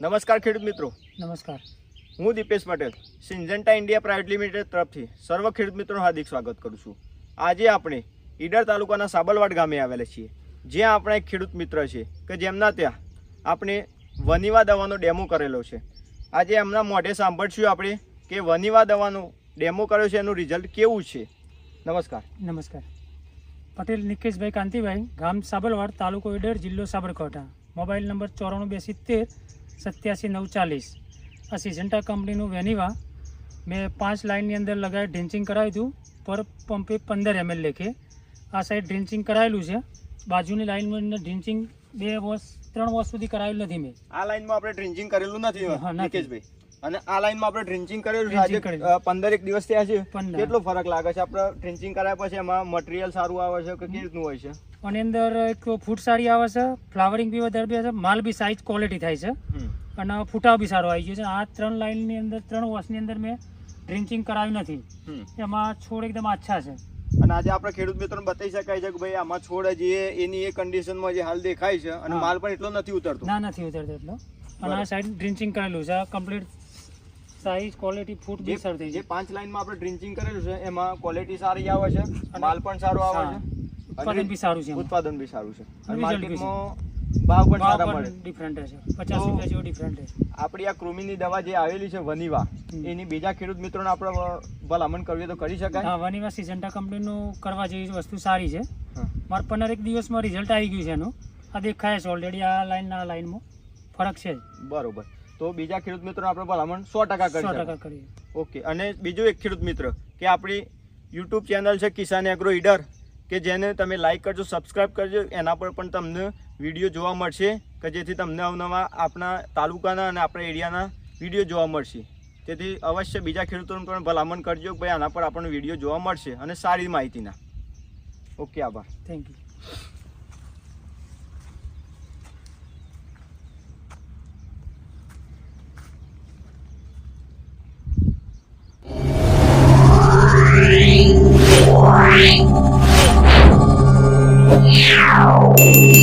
નમસ્કાર ખેડૂત મિત્રો, નમસ્કાર. હું Dipesh Patel Syngenta India private limited તરફથી સર્વ ખેડૂત મિત્રોનું હાર્દિક સ્વાગત કરું છું. આજે આપણે ઈડર તાલુકાના સાબલવાડ ગામે આવેલા છીએ, જ્યાં આપણા એક ખેડૂત મિત્ર છે કે જેમના ત્યાં આપણે વનીવા દવાનો ડેમો કરેલો છે. આજે એમના મોઢે સાંભળશું આપણે કે વનીવા દવાનો ડેમો કર્યો છે, એનું રિઝલ્ટ કેવું છે. નમસ્કાર. નમસ્કાર. પટેલ નિકેશભાઈ કાંતિભાઈ, ગામ સાબલવાડ, તાલુકો ઈડર, જિલ્લો સાબરકાંઠા. Mobile number 94 270 87 940. આ સિજન્ટા કંપનીનું વેનીવા મેં 5 લાઇનની અંદર લગાવી ડ્રિન્ચિંગ કરાવ્યું હતું. પર પંપે 15 ml લેખે આ સાઈડ ડ્રિન્ચિંગ કરાયેલું છે. બાજુની લાઇનમાં ડ્રિન્ચિંગ 2 વોશ 3 વોશ સુધી કરાવેલું નથી મેં. આ લાઈનમાં આપણે ડ્રિન્ચિંગ કરેલું નથી નથી. નિકેશભાઈ, અને આ લાઈનમાં આપણે ડ્રિન્ચિંગ કરેલું છે. આજે 15 દિવસ થયા છે. કેટલો ફરક લાગે છે આપણે ડ્રિન્ચિંગ કરાયા પછી? એમાં મટીરિયલ સારું આવે છે કે કેવી રીતનું હોય છે? અને અંદર એક ફૂટ સારી આવે છે, ફ્લાવરિંગ બી વધારે બી આવે છે, માલ બી સાઇઝ ક્વોલિટી થાય છે, અને ફૂટાવ બી સારો આવી ગયો છે. આ 3 લાઇનની અંદર 3 વોશની અંદર મેં ડ્રિન્ચિંગ કરાવ્યું નથી. એમાં છોડ એકદમ આછા છે. અને આજે આપણે ખેડૂત મિત્રોને બતાવી શકાય છે કે ભાઈ આમાં છોડ જે એની એ કન્ડિશનમાં જે હાલ દેખાય છે, અને માલ પણ એટલો નથી ઉતરતો. ના, નથી ઉતરતો એટલો. અને આ સાઈડ ડ્રિન્ચિંગ કરેલું છે, કમ્પ્લીટ સાઇઝ ક્વોલિટી ફૂટ બી સારી થઈ છે. જે 5 લાઈનમાં આપણે ડ્રિન્ચિંગ કરેલું છે એમાં ક્વોલિટી સારી આવે છે, માલ પણ સારો આવે છે, ઉત્પાદન બી સારું છે. ઉત્પાદન બી સારું છે, અને માર્કેટમાં ભાવ પણ સારા મળે. ડિફરન્ટ છે, 50 રૂપિયા જેવો ડિફરન્ટ છે. આપણી આ કૃમિની દવા જે આવેલી છે વનીવા, એની બીજા ખેડૂત મિત્રોને આપણે ભલામણ કરવી તો કરી શકાય? હા, વનીવા સિજન્ટા કંપનીનું કરવા જેવી વસ્તુ સારી છે. મારે 15 દિવસમાં રિઝલ્ટ આવી ગયું છે એનું. આ દેખાય છે ઓલરેડી, આ લાઈનમાં ફરક છે. બરોબર. તો બીજા ખેડૂત મિત્રોને આપણે ભલામણ 100% કરીએ. ઓકે. અને બીજો એક ખેડૂત મિત્ર કે આપણી યુટ્યુબ ચેનલ છે કિસાન એગ્રો ઈડર, કે જેને તમે લાઈક કરજો, સબસ્ક્રાઈબ કરજો. એના પર પણ તમને વિડીયો જોવા મળશે, કે જેથી તમને અવનવા આપણા તાલુકાના અને આપણા એરિયાના વિડીયો જોવા મળશે. તેથી અવશ્ય બીજા ખેડૂતોને પણ ભલામણ કરજો કે ભાઈ આના પર આપણને વિડીયો જોવા મળશે, અને સારી માહિતીના. ઓકે, આભાર. Thank you. Wow.